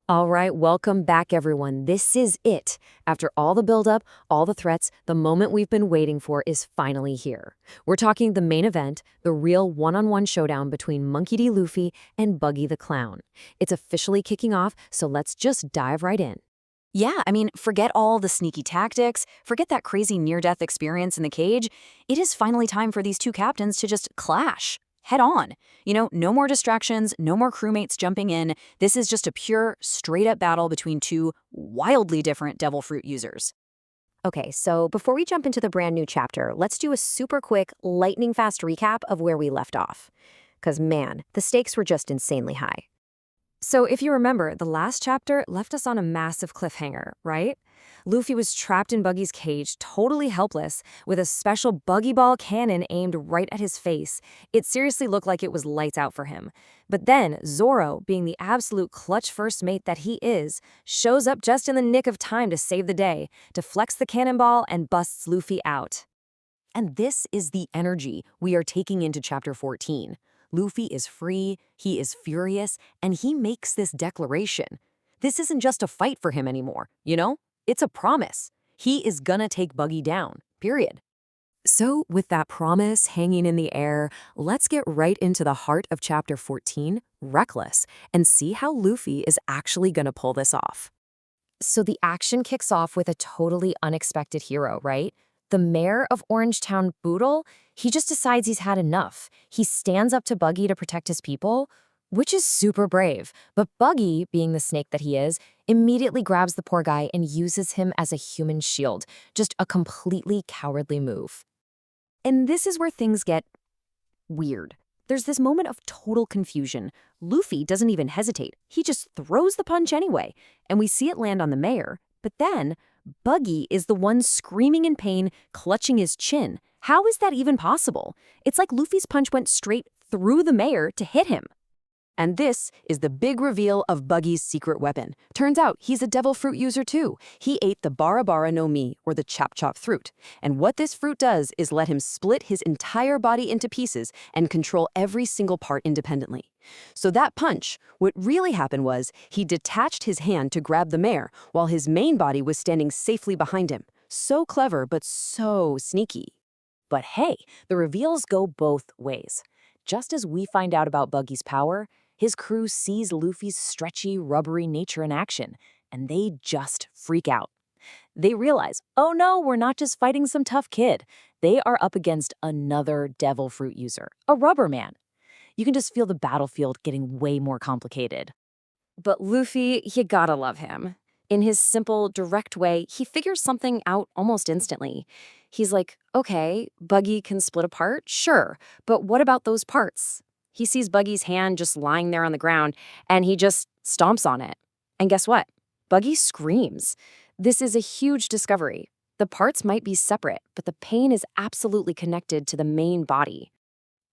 All right, welcome back, everyone. This is it. After all the buildup, all the threats, the moment we've been waiting for is finally here. We're talking the main event, the real one-on-one showdown between Monkey D. Luffy and Buggy the Clown. It's officially kicking off, so let's just dive right in. Yeah, forget all the sneaky tactics, forget that crazy near-death experience in the cage. It is finally time for these two captains to just clash. Head on. No more distractions, no more crewmates jumping in. This is just a pure, straight-up battle between two wildly different devil fruit users. Okay, so before we jump into the brand new chapter, let's do a super quick, lightning-fast recap of where we left off. Because man, the stakes were just insanely high. So if you remember, the last chapter left us on a massive cliffhanger, right? Luffy was trapped in Buggy's cage, totally helpless, with a special buggy ball cannon aimed right at his face. It seriously looked like it was lights out for him. But then Zoro, being the absolute clutch first mate that he is, shows up just in the nick of time to save the day, deflects the cannonball, and busts Luffy out. And this is the energy we are taking into Chapter 14. Luffy is free, he is furious, and he makes this declaration. This isn't just a fight for him anymore, It's a promise. He is gonna take Buggy down, period. So, with that promise hanging in the air, let's get right into the heart of Chapter 14, Reckless, and see how Luffy is actually gonna pull this off. So the action kicks off with a totally unexpected hero, right? The mayor of Orangetown, Boodle, he just decides he's had enough. He stands up to Buggy to protect his people, which is super brave. But Buggy, being the snake that he is, immediately grabs the poor guy and uses him as a human shield. Just a completely cowardly move. And this is where things get weird. There's this moment of total confusion. Luffy doesn't even hesitate. He just throws the punch anyway, and we see it land on the mayor. But then, Buggy is the one screaming in pain, clutching his chin. How is that even possible? It's like Luffy's punch went straight through the mayor to hit him. And this is the big reveal of Buggy's secret weapon. Turns out he's a devil fruit user too. He ate the Bara no Mi, or the chop chop fruit. And what this fruit does is let him split his entire body into pieces and control every single part independently. So that punch, what really happened was he detached his hand to grab the mare while his main body was standing safely behind him. So clever, but so sneaky. But hey, the reveals go both ways. Just as we find out about Buggy's power, his crew sees Luffy's stretchy, rubbery nature in action, and they just freak out. They realize, oh no, we're not just fighting some tough kid. They are up against another devil fruit user, a rubber man. You can just feel the battlefield getting way more complicated. But Luffy, you gotta love him. In his simple, direct way, he figures something out almost instantly. He's like, okay, Buggy can split apart, sure, but what about those parts? He sees Buggy's hand just lying there on the ground, and he just stomps on it. And guess what? Buggy screams. This is a huge discovery. The parts might be separate, but the pain is absolutely connected to the main body.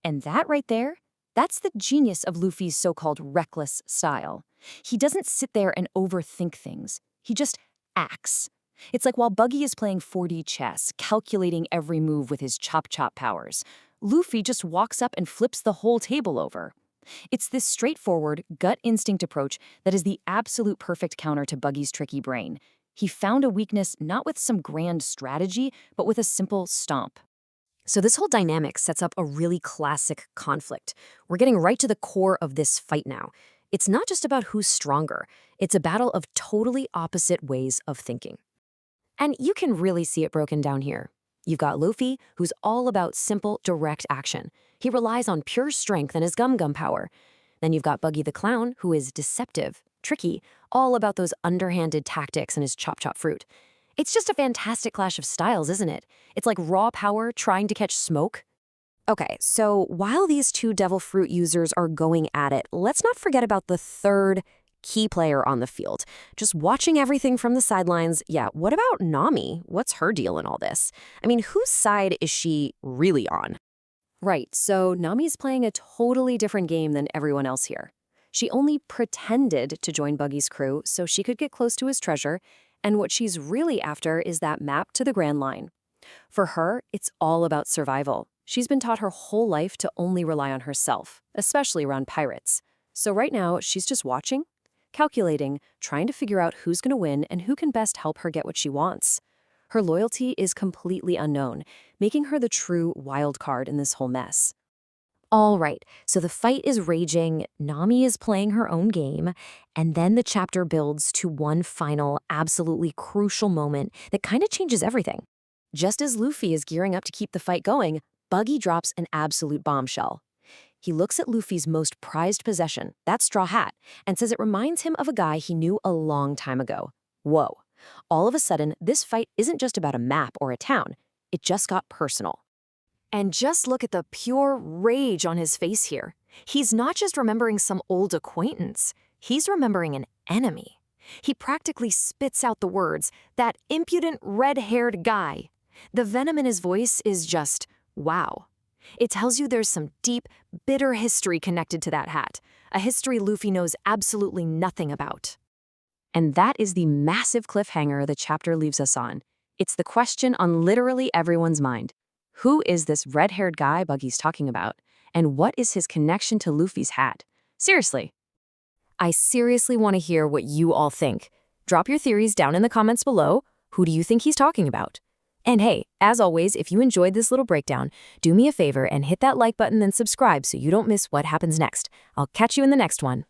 And that right there, that's the genius of Luffy's so-called reckless style. He doesn't sit there and overthink things. He just acts. It's like while Buggy is playing 4D chess, calculating every move with his chop-chop powers, Luffy just walks up and flips the whole table over. It's this straightforward, gut instinct approach that is the absolute perfect counter to Buggy's tricky brain. He found a weakness not with some grand strategy, but with a simple stomp. So this whole dynamic sets up a really classic conflict. We're getting right to the core of this fight now. It's not just about who's stronger. It's a battle of totally opposite ways of thinking. And you can really see it broken down here. You've got Luffy, who's all about simple, direct action. He relies on pure strength and his gum-gum power. Then you've got Buggy the Clown, who is deceptive, tricky, all about those underhanded tactics and his chop-chop fruit. It's just a fantastic clash of styles, isn't it? It's like raw power trying to catch smoke. Okay, so while these two devil fruit users are going at it, let's not forget about the third key player on the field. Just watching everything from the sidelines, yeah, what about Nami? What's her deal in all this? Whose side is she really on? Right, so Nami's playing a totally different game than everyone else here. She only pretended to join Buggy's crew so she could get close to his treasure, and what she's really after is that map to the Grand Line. For her, it's all about survival. She's been taught her whole life to only rely on herself, especially around pirates. So right now, she's just watching, calculating, trying to figure out who's going to win and who can best help her get what she wants. Her loyalty is completely unknown, making her the true wild card in this whole mess. All right, so the fight is raging, Nami is playing her own game, and then the chapter builds to one final, absolutely crucial moment that kind of changes everything. Just as Luffy is gearing up to keep the fight going, Buggy drops an absolute bombshell. He looks at Luffy's most prized possession, that straw hat, and says it reminds him of a guy he knew a long time ago. Whoa. All of a sudden, this fight isn't just about a map or a town. It just got personal. And just look at the pure rage on his face here. He's not just remembering some old acquaintance. He's remembering an enemy. He practically spits out the words, "That impudent red-haired guy." The venom in his voice is just, wow. It tells you there's some deep, bitter history connected to that hat, a history Luffy knows absolutely nothing about. And that is the massive cliffhanger the chapter leaves us on. It's the question on literally everyone's mind. Who is this red-haired guy Buggy's talking about? And what is his connection to Luffy's hat? Seriously. I seriously want to hear what you all think. Drop your theories down in the comments below. Who do you think he's talking about? And hey, as always, if you enjoyed this little breakdown, do me a favor and hit that like button and subscribe so you don't miss what happens next. I'll catch you in the next one.